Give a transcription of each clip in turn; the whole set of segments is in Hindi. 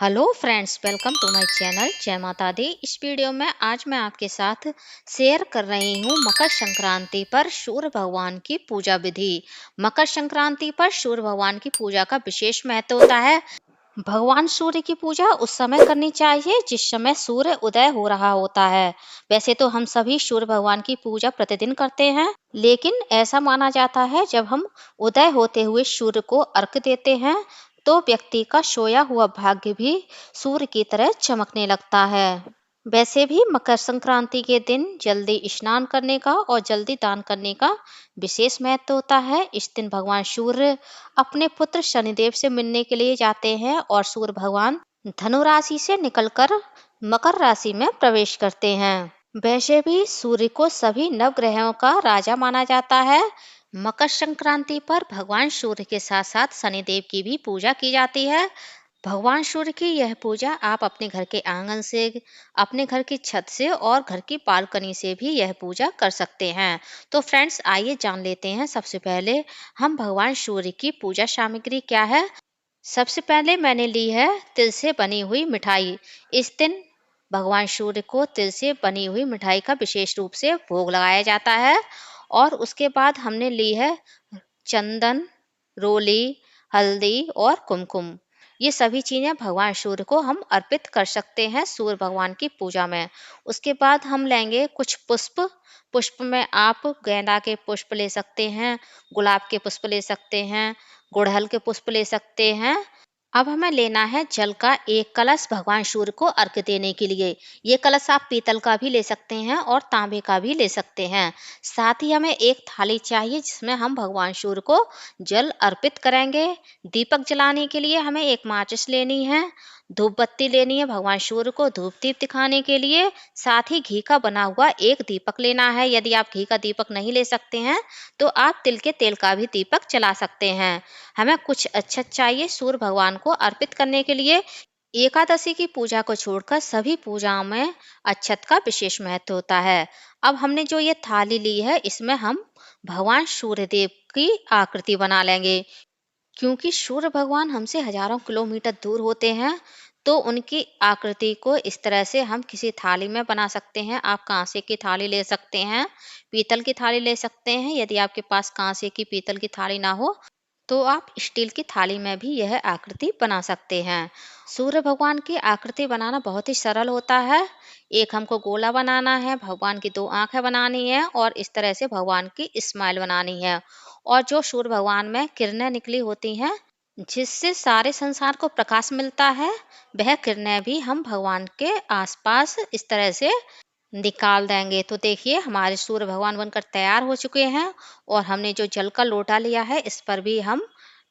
Hello friends, welcome to my channel जय माता दी। इस वीडियो में आज मैं आपके साथ शेयर कर रही हूँ मकर संक्रांति पर सूर्य भगवान की पूजा विधि। मकर संक्रांति पर सूर्य भगवान की पूजा का विशेष महत्व होता है। भगवान सूर्य की पूजा उस समय करनी चाहिए जिस समय सूर्य उदय हो रहा होता है। वैसे तो हम सभी सूर्य भगवान की पूजा प्रतिदिन करते हैं, लेकिन ऐसा माना जाता है जब हम उदय होते हुए सूर्य को अर्घ्य देते हैं तो व्यक्ति का सोया हुआ भाग्य भी सूर्य की तरह चमकने लगता है। वैसे भी मकर संक्रांति के दिन जल्दी स्नान करने का और जल्दी दान करने का विशेष महत्व होता है। इस दिन भगवान सूर्य अपने पुत्र शनिदेव से मिलने के लिए जाते हैं और सूर्य भगवान धनु राशि से निकलकर मकर राशि में प्रवेश करते हैं। वैसे भी सूर्य को सभी नवग्रहों का राजा माना जाता है। मकर संक्रांति पर भगवान सूर्य के साथ साथ शनिदेव की भी पूजा की जाती है। भगवान सूर्य की यह पूजा आप अपने घर के आंगन से, अपने घर की छत से और घर की बालकनी से भी यह पूजा कर सकते हैं। तो फ्रेंड्स, आइए जान लेते हैं सबसे पहले हम भगवान सूर्य की पूजा सामग्री क्या है। सबसे पहले मैंने ली है तिल से बनी हुई मिठाई। इस दिन भगवान सूर्य को तिल से बनी हुई मिठाई का विशेष रूप से भोग लगाया जाता है। और उसके बाद हमने ली है चंदन, रोली, हल्दी और कुमकुम। ये सभी चीजें भगवान सूर्य को हम अर्पित कर सकते हैं सूर्य भगवान की पूजा में। उसके बाद हम लेंगे कुछ पुष्प। पुष्प में आप गेंदा के पुष्प ले सकते हैं, गुलाब के पुष्प ले सकते हैं, गुड़हल के पुष्प ले सकते हैं। अब हमें लेना है जल का एक कलश भगवान सूर्य को अर्घ्य देने के लिए। ये कलश आप पीतल का भी ले सकते हैं और तांबे का भी ले सकते हैं। साथ ही हमें एक थाली चाहिए जिसमें हम भगवान सूर्य को जल अर्पित करेंगे। दीपक जलाने के लिए हमें एक माचिस लेनी है, धूप बत्ती लेनी है भगवान सूर्य को धूप दीप दिखाने के लिए। साथ ही घी का बना हुआ एक दीपक लेना है। यदि आप घी का दीपक नहीं ले सकते हैं तो आप तिल के तेल का भी दीपक जला सकते हैं। हमें कुछ अच्छत चाहिए सूर्य भगवान को अर्पित करने के लिए। एकादशी की पूजा को छोड़कर सभी पूजाओं में अच्छत का विशेष महत्व होता है। अब हमने जो ये थाली ली है इसमें हम भगवान सूर्य देव की आकृति बना लेंगे। क्योंकि सूर्य भगवान हमसे हजारों किलोमीटर दूर होते हैं, तो उनकी आकृति को इस तरह से हम किसी थाली में बना सकते हैं। आप कांसे की थाली ले सकते हैं, पीतल की थाली ले सकते हैं। यदि आपके पास कांसे की पीतल की थाली ना हो तो आप स्टील की थाली में भी यह आकृति बना सकते हैं। सूर्य भगवान की आकृति बनाना बहुत ही सरल होता है। एक हमको गोला बनाना है, भगवान की दो आंखें बनानी है और इस तरह से भगवान की स्माइल बनानी है। और जो सूर्य भगवान में किरणें निकली होती हैं जिससे सारे संसार को प्रकाश मिलता है, वह किरणें भी हम भगवान के आसपास इस तरह से निकाल देंगे। तो देखिए हमारे सूर्य भगवान बनकर तैयार हो चुके हैं। और हमने जो जल का लोटा लिया है इस पर भी हम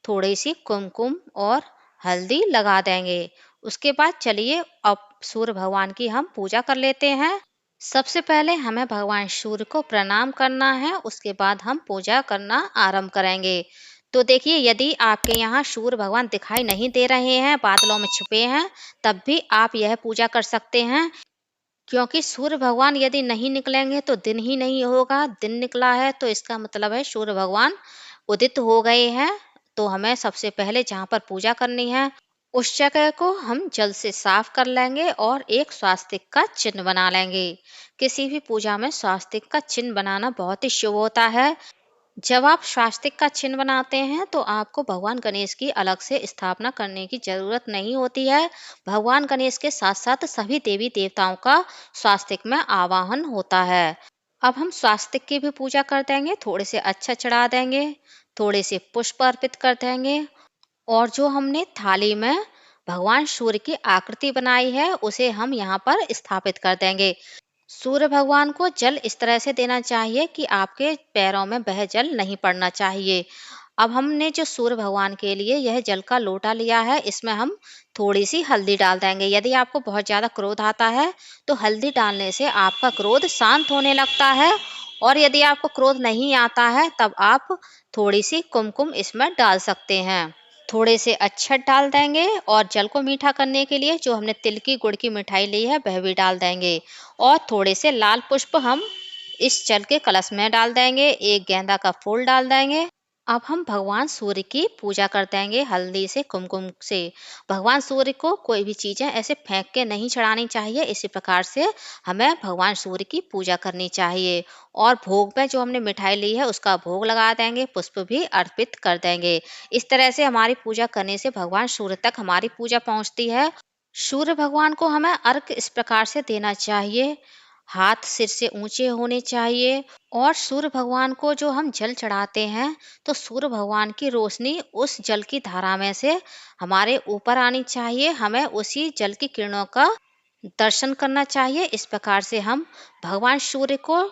थोड़ी सी कुमकुम और हल्दी लगा देंगे। उसके बाद चलिए अब सूर्य भगवान की हम पूजा कर लेते हैं। सबसे पहले हमें भगवान सूर्य को प्रणाम करना है, उसके बाद हम पूजा करना आरंभ करेंगे। तो देखिए यदि आपके यहाँ सूर्य भगवान दिखाई नहीं दे रहे हैं, बादलों में छुपे हैं, तब भी आप यह पूजा कर सकते हैं। क्योंकि सूर्य भगवान यदि नहीं निकलेंगे तो दिन ही नहीं होगा। दिन निकला है तो इसका मतलब है सूर्य भगवान उदित हो गए हैं। तो हमें सबसे पहले जहाँ पर पूजा करनी है उस जगह को हम जल से साफ कर लेंगे और एक स्वास्तिक का चिन्ह बना लेंगे। किसी भी पूजा में स्वास्तिक का चिन्ह बनाना बहुत ही शुभ होता है। जब आप स्वास्तिक का चिन्ह बनाते हैं तो आपको भगवान गणेश की अलग से स्थापना करने की जरूरत नहीं होती है। भगवान गणेश के साथ साथ सभी देवी देवताओं का स्वास्तिक में आवाहन होता है। अब हम स्वास्तिक की भी पूजा कर देंगे, थोड़े से अच्छा चढ़ा देंगे, थोड़े से पुष्प अर्पित कर देंगे। और जो हमने थाली में भगवान सूर्य की आकृति बनाई है उसे हम यहाँ पर स्थापित कर देंगे। सूर्य भगवान को जल इस तरह से देना चाहिए कि आपके पैरों में वह जल नहीं पड़ना चाहिए। अब हमने जो सूर्य भगवान के लिए यह जल का लोटा लिया है इसमें हम थोड़ी सी हल्दी डाल देंगे। यदि आपको बहुत ज्यादा क्रोध आता है तो हल्दी डालने से आपका क्रोध शांत होने लगता है। और यदि आपको क्रोध नहीं आता है तब आप थोड़ी सी कुमकुम इसमें डाल सकते हैं। थोड़े से अक्षत डाल देंगे और जल को मीठा करने के लिए जो हमने तिल की गुड़ की मिठाई ली है वह भी डाल देंगे। और थोड़े से लाल पुष्प हम इस जल के कलश में डाल देंगे। एक गेंदा का फूल डाल देंगे। अब हम भगवान सूर्य की पूजा कर देंगे हल्दी से, कुमकुम से। भगवान सूर्य को कोई भी चीजें ऐसे फेंक के नहीं चढ़ानी चाहिए। इसी प्रकार से हमें भगवान सूर्य की पूजा करनी चाहिए। और भोग में जो हमने मिठाई ली है उसका भोग लगा देंगे, पुष्प भी अर्पित कर देंगे। इस तरह से हमारी पूजा करने से भगवान सूर्य तक हमारी पूजा पहुंचती है। सूर्य भगवान को हमें अर्घ इस प्रकार से देना चाहिए, हाथ सिर से ऊंचे होने चाहिए। और सूर्य भगवान को जो हम जल चढ़ाते हैं, तो सूर्य भगवान की रोशनी उस जल की धारा में से हमारे ऊपर आनी चाहिए। हमें उसी जल की किरणों का दर्शन करना चाहिए। इस प्रकार से हम भगवान सूर्य को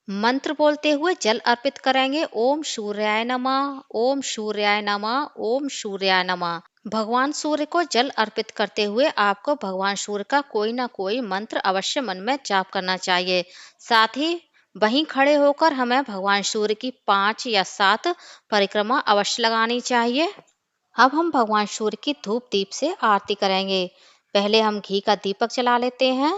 मंत्र बोलते हुए जल अर्पित करेंगे। ओम सूर्याय नमः, ओम सूर्याय नमः, ओम सूर्याय नमः। भगवान सूर्य को जल अर्पित करते हुए आपको भगवान सूर्य का कोई ना कोई मंत्र अवश्य मन में जाप करना चाहिए। साथ ही वहीं खड़े होकर हमें भगवान सूर्य की 5 या 7 परिक्रमा अवश्य लगानी चाहिए। अब हम भगवान सूर्य की धूप दीप से आरती करेंगे। पहले हम घी का दीपक जला लेते हैं,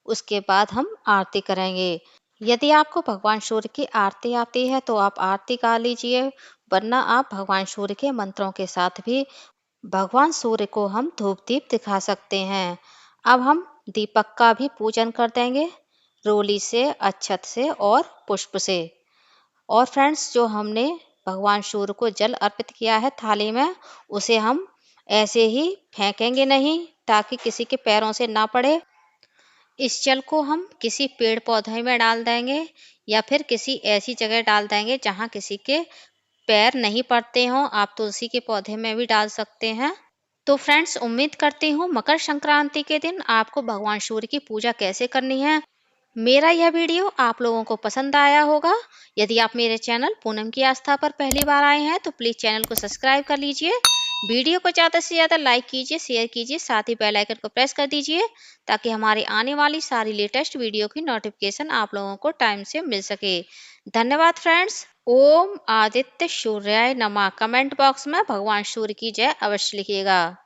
उसके बाद हम आरती करेंगे। यदि आपको भगवान सूर्य की आरती आती है तो आप आरती गा लीजिए, वरना आप भगवान सूर्य के मंत्रों के साथ भी भगवान सूर्य को हम धूप दीप दिखा सकते हैं। अब हम दीपक का भी पूजन कर देंगे, रोली से, अक्षत से और पुष्प से। और फ्रेंड्स, जो हमने भगवान सूर्य को जल अर्पित किया है थाली में, उसे हम ऐसे ही फेंकेंगे नहीं, ताकि किसी के पैरों से ना पड़े। इस जल को हम किसी पेड़ पौधे में डाल देंगे, या फिर किसी ऐसी जगह डाल देंगे जहाँ किसी के पैर नहीं पड़ते हों। आप तुलसी के पौधे में भी डाल सकते हैं। तो फ्रेंड्स, उम्मीद करती हूँ मकर संक्रांति के दिन आपको भगवान सूर्य की पूजा कैसे करनी है, मेरा यह वीडियो आप लोगों को पसंद आया होगा। यदि आप मेरे चैनल पूनम की आस्था पर पहली बार आए हैं तो प्लीज़ चैनल को सब्सक्राइब कर लीजिए। वीडियो को ज़्यादा से ज़्यादा लाइक कीजिए, शेयर कीजिए, साथ ही बेल आइकन को प्रेस कर दीजिए, ताकि हमारी आने वाली सारी लेटेस्ट वीडियो की नोटिफिकेशन आप लोगों को टाइम से मिल सके। धन्यवाद फ्रेंड्स। ओम आदित्य सूर्याय नमः कमेंट बॉक्स में भगवान सूर्य की जय अवश्य लिखिएगा।